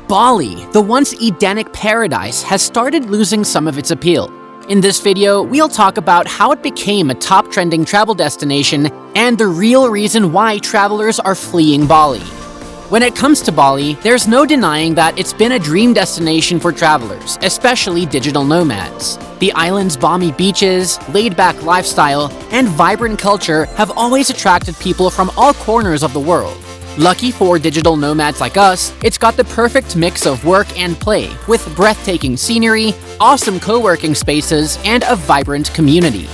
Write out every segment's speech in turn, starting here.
Bali, the once Edenic paradise, has started losing some of its appeal. In this video, we'll talk about how it became a top trending travel destination and the real reason why travelers are fleeing Bali. When it comes to Bali, there's no denying that it's been a dream destination for travelers, especially digital nomads. The island's balmy beaches, laid-back lifestyle, and vibrant culture have always attracted people from all corners of the world. Lucky for digital nomads like us, it's got the perfect mix of work and play, with breathtaking scenery, awesome co-working spaces, and a vibrant community.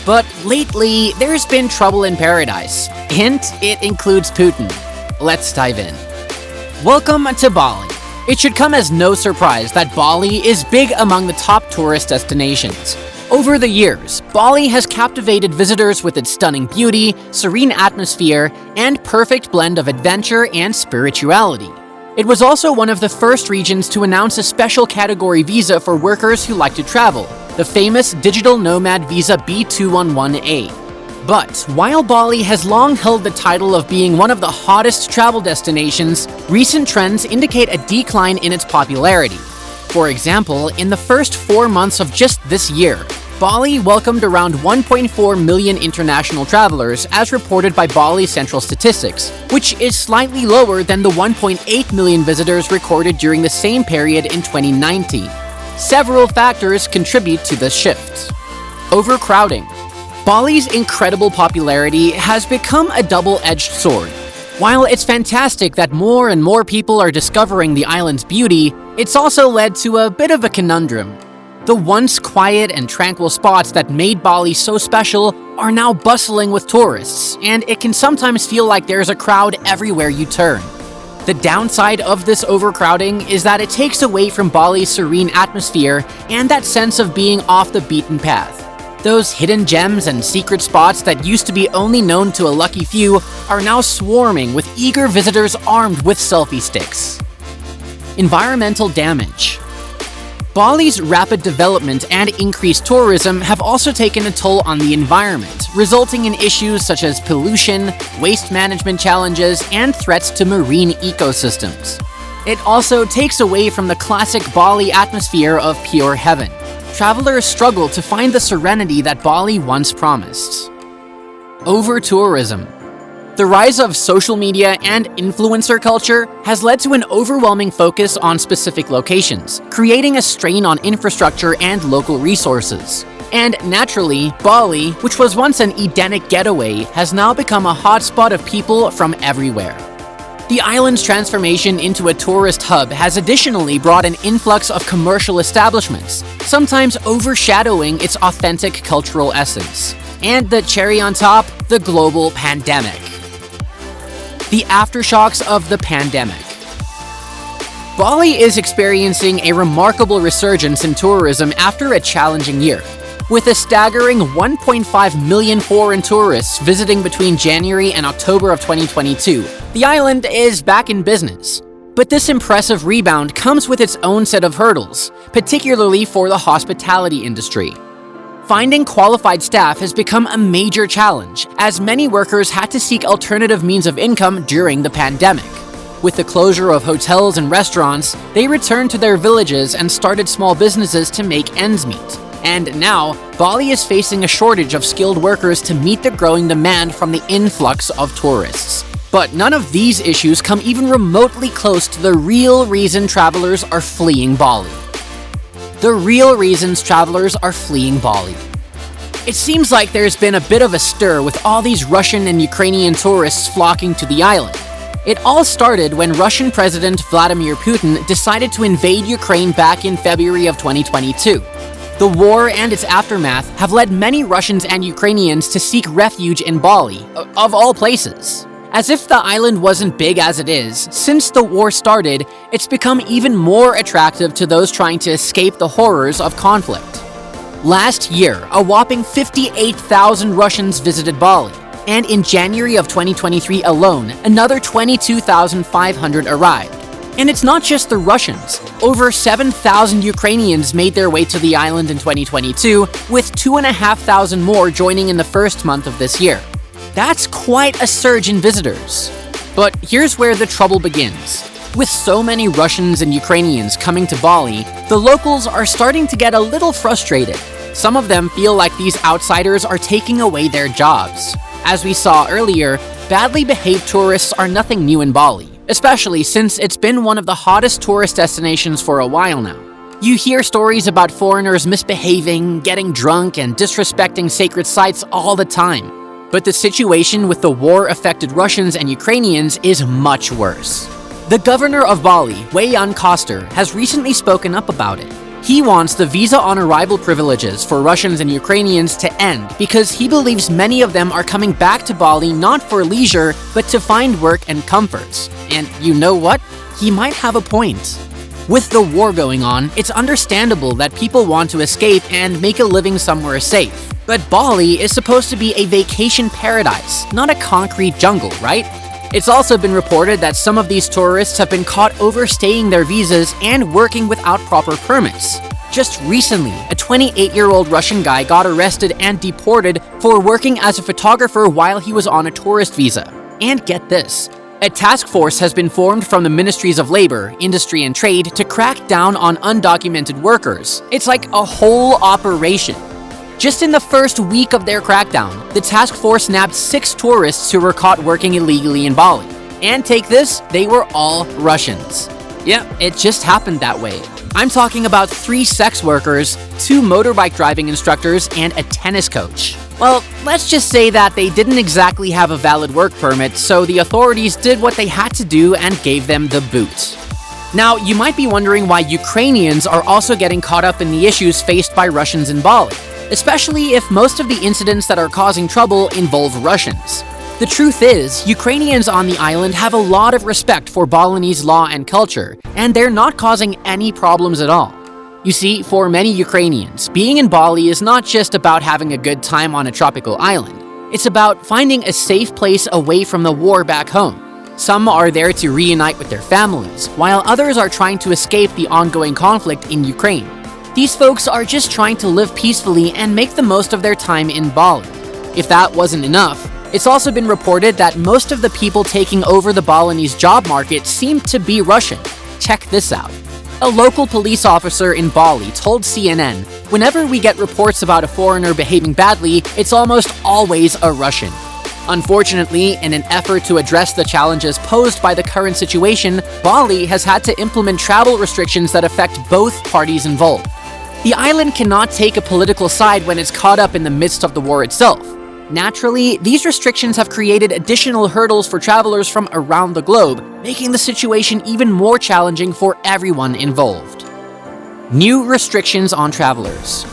But lately, there's been trouble in paradise. Hint, it includes Putin. Let's dive in. Welcome to Bali. It should come as no surprise that Bali is big among the top tourist destinations. Over the years, Bali has captivated visitors with its stunning beauty, serene atmosphere, and perfect blend of adventure and spirituality. It was also one of the first regions to announce a special category visa for workers who like to travel, the famous Digital Nomad Visa B211A. But while Bali has long held the title of being one of the hottest travel destinations, recent trends indicate a decline in its popularity. For example, in the first 4 months of just this year, Bali welcomed around 1.4 million international travelers as reported by Bali Central Statistics, which is slightly lower than the 1.8 million visitors recorded during the same period in 2019. Several factors contribute to this shift. Overcrowding. Bali's incredible popularity has become a double-edged sword. While it's fantastic that more and more people are discovering the island's beauty, it's also led to a bit of a conundrum. The once quiet and tranquil spots that made Bali so special are now bustling with tourists, and it can sometimes feel like there's a crowd everywhere you turn. The downside of this overcrowding is that it takes away from Bali's serene atmosphere and that sense of being off the beaten path. Those hidden gems and secret spots that used to be only known to a lucky few are now swarming with eager visitors armed with selfie sticks. Environmental damage. Bali's rapid development and increased tourism have also taken a toll on the environment, resulting in issues such as pollution, waste management challenges, and threats to marine ecosystems. It also takes away from the classic Bali atmosphere of pure heaven. Travelers struggle to find the serenity that Bali once promised. Overtourism. The rise of social media and influencer culture has led to an overwhelming focus on specific locations, creating a strain on infrastructure and local resources. And naturally, Bali, which was once an Edenic getaway, has now become a hotspot of people from everywhere. The island's transformation into a tourist hub has additionally brought an influx of commercial establishments, sometimes overshadowing its authentic cultural essence. And the cherry on top, the global pandemic. The aftershocks of the pandemic. Bali is experiencing a remarkable resurgence in tourism after a challenging year. With a staggering 1.5 million foreign tourists visiting between January and October of 2022, the island is back in business. But this impressive rebound comes with its own set of hurdles, particularly for the hospitality industry. Finding qualified staff has become a major challenge, as many workers had to seek alternative means of income during the pandemic. With the closure of hotels and restaurants, they returned to their villages and started small businesses to make ends meet. And now, Bali is facing a shortage of skilled workers to meet the growing demand from the influx of tourists. But none of these issues come even remotely close to the real reason travelers are fleeing Bali. The real reasons travelers are fleeing Bali. It seems like there's been a bit of a stir with all these Russian and Ukrainian tourists flocking to the island. It all started when Russian President Vladimir Putin decided to invade Ukraine back in February of 2022. The war and its aftermath have led many Russians and Ukrainians to seek refuge in Bali, of all places. As if the island wasn't big as it is, since the war started, it's become even more attractive to those trying to escape the horrors of conflict. Last year, a whopping 58,000 Russians visited Bali, and in January of 2023 alone, another 22,500 arrived. And it's not just the Russians. Over 7,000 Ukrainians made their way to the island in 2022, with 2,500 more joining in the first month of this year. That's quite a surge in visitors. But here's where the trouble begins. With so many Russians and Ukrainians coming to Bali, the locals are starting to get a little frustrated. Some of them feel like these outsiders are taking away their jobs. As we saw earlier, badly behaved tourists are nothing new in Bali, especially since it's been one of the hottest tourist destinations for a while now. You hear stories about foreigners misbehaving, getting drunk, and disrespecting sacred sites all the time. But the situation with the war-affected Russians and Ukrainians is much worse. The governor of Bali, Koster, has recently spoken up about it. He wants the visa on arrival privileges for Russians and Ukrainians to end because he believes many of them are coming back to Bali not for leisure, but to find work and comforts. And you know what? He might have a point. With the war going on, it's understandable that people want to escape and make a living somewhere safe. But Bali is supposed to be a vacation paradise, not a concrete jungle, right? It's also been reported that some of these tourists have been caught overstaying their visas and working without proper permits. Just recently, a 28-year-old Russian guy got arrested and deported for working as a photographer while he was on a tourist visa. And get this, a task force has been formed from the Ministries of Labor, Industry and Trade to crack down on undocumented workers. It's like a whole operation. Just in the first week of their crackdown, the task force nabbed 6 tourists who were caught working illegally in Bali. And take this, they were all Russians. Yeah, it just happened that way. I'm talking about 3 sex workers, 2 motorbike driving instructors, and a tennis coach. Well, let's just say that they didn't exactly have a valid work permit, so the authorities did what they had to do and gave them the boot. Now, you might be wondering why Ukrainians are also getting caught up in the issues faced by Russians in Bali, especially if most of the incidents that are causing trouble involve Russians. The truth is, Ukrainians on the island have a lot of respect for Balinese law and culture, and they're not causing any problems at all. You see, for many Ukrainians, being in Bali is not just about having a good time on a tropical island. It's about finding a safe place away from the war back home. Some are there to reunite with their families, while others are trying to escape the ongoing conflict in Ukraine. These folks are just trying to live peacefully and make the most of their time in Bali. If that wasn't enough, it's also been reported that most of the people taking over the Balinese job market seem to be Russian. Check this out. A local police officer in Bali told CNN, "Whenever we get reports about a foreigner behaving badly, it's almost always a Russian." Unfortunately, in an effort to address the challenges posed by the current situation, Bali has had to implement travel restrictions that affect both parties involved. The island cannot take a political side when it's caught up in the midst of the war itself. Naturally, these restrictions have created additional hurdles for travelers from around the globe, making the situation even more challenging for everyone involved. New restrictions on travelers.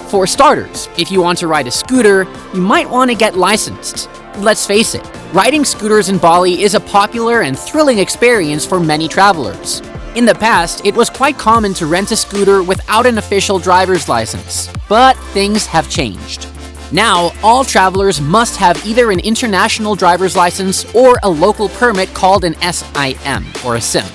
For starters, if you want to ride a scooter, you might want to get licensed. Let's face it, riding scooters in Bali is a popular and thrilling experience for many travelers. In the past, it was quite common to rent a scooter without an official driver's license, but things have changed. Now, all travelers must have either an international driver's license or a local permit called an SIM, or a SIM.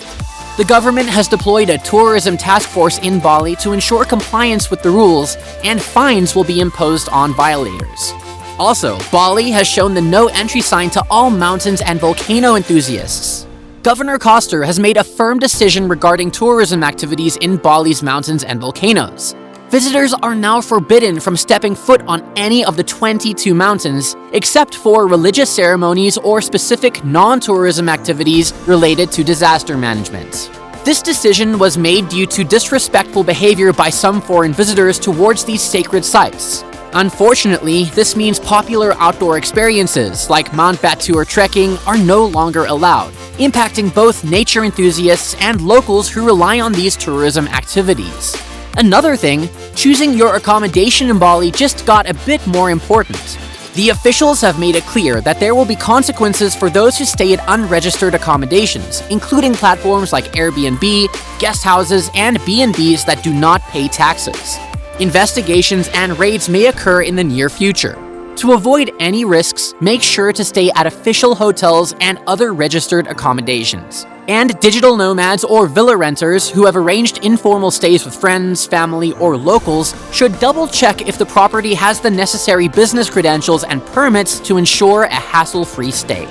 The government has deployed a tourism task force in Bali to ensure compliance with the rules, and fines will be imposed on violators. Also, Bali has shown the no entry sign to all mountains and volcano enthusiasts. Governor Koster has made a firm decision regarding tourism activities in Bali's mountains and volcanoes. Visitors are now forbidden from stepping foot on any of the 22 mountains, except for religious ceremonies or specific non-tourism activities related to disaster management. This decision was made due to disrespectful behavior by some foreign visitors towards these sacred sites. Unfortunately, this means popular outdoor experiences like Mount Batur trekking are no longer allowed, impacting both nature enthusiasts and locals who rely on these tourism activities. Another thing, choosing your accommodation in Bali just got a bit more important. The officials have made it clear that there will be consequences for those who stay at unregistered accommodations, including platforms like Airbnb, guest houses, and B&Bs that do not pay taxes. Investigations and raids may occur in the near future. To avoid any risks, make sure to stay at official hotels and other registered accommodations. And digital nomads or villa renters who have arranged informal stays with friends, family, or locals should double-check if the property has the necessary business credentials and permits to ensure a hassle-free stay.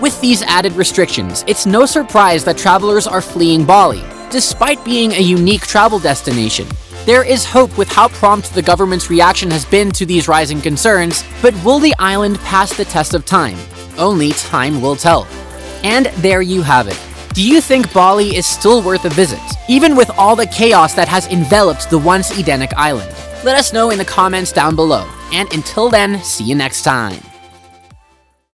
With these added restrictions, it's no surprise that travelers are fleeing Bali, despite being a unique travel destination. There is hope with how prompt the government's reaction has been to these rising concerns, but will the island pass the test of time? Only time will tell. And there you have it. Do you think Bali is still worth a visit, even with all the chaos that has enveloped the once Edenic island? Let us know in the comments down below. And until then, see you next time.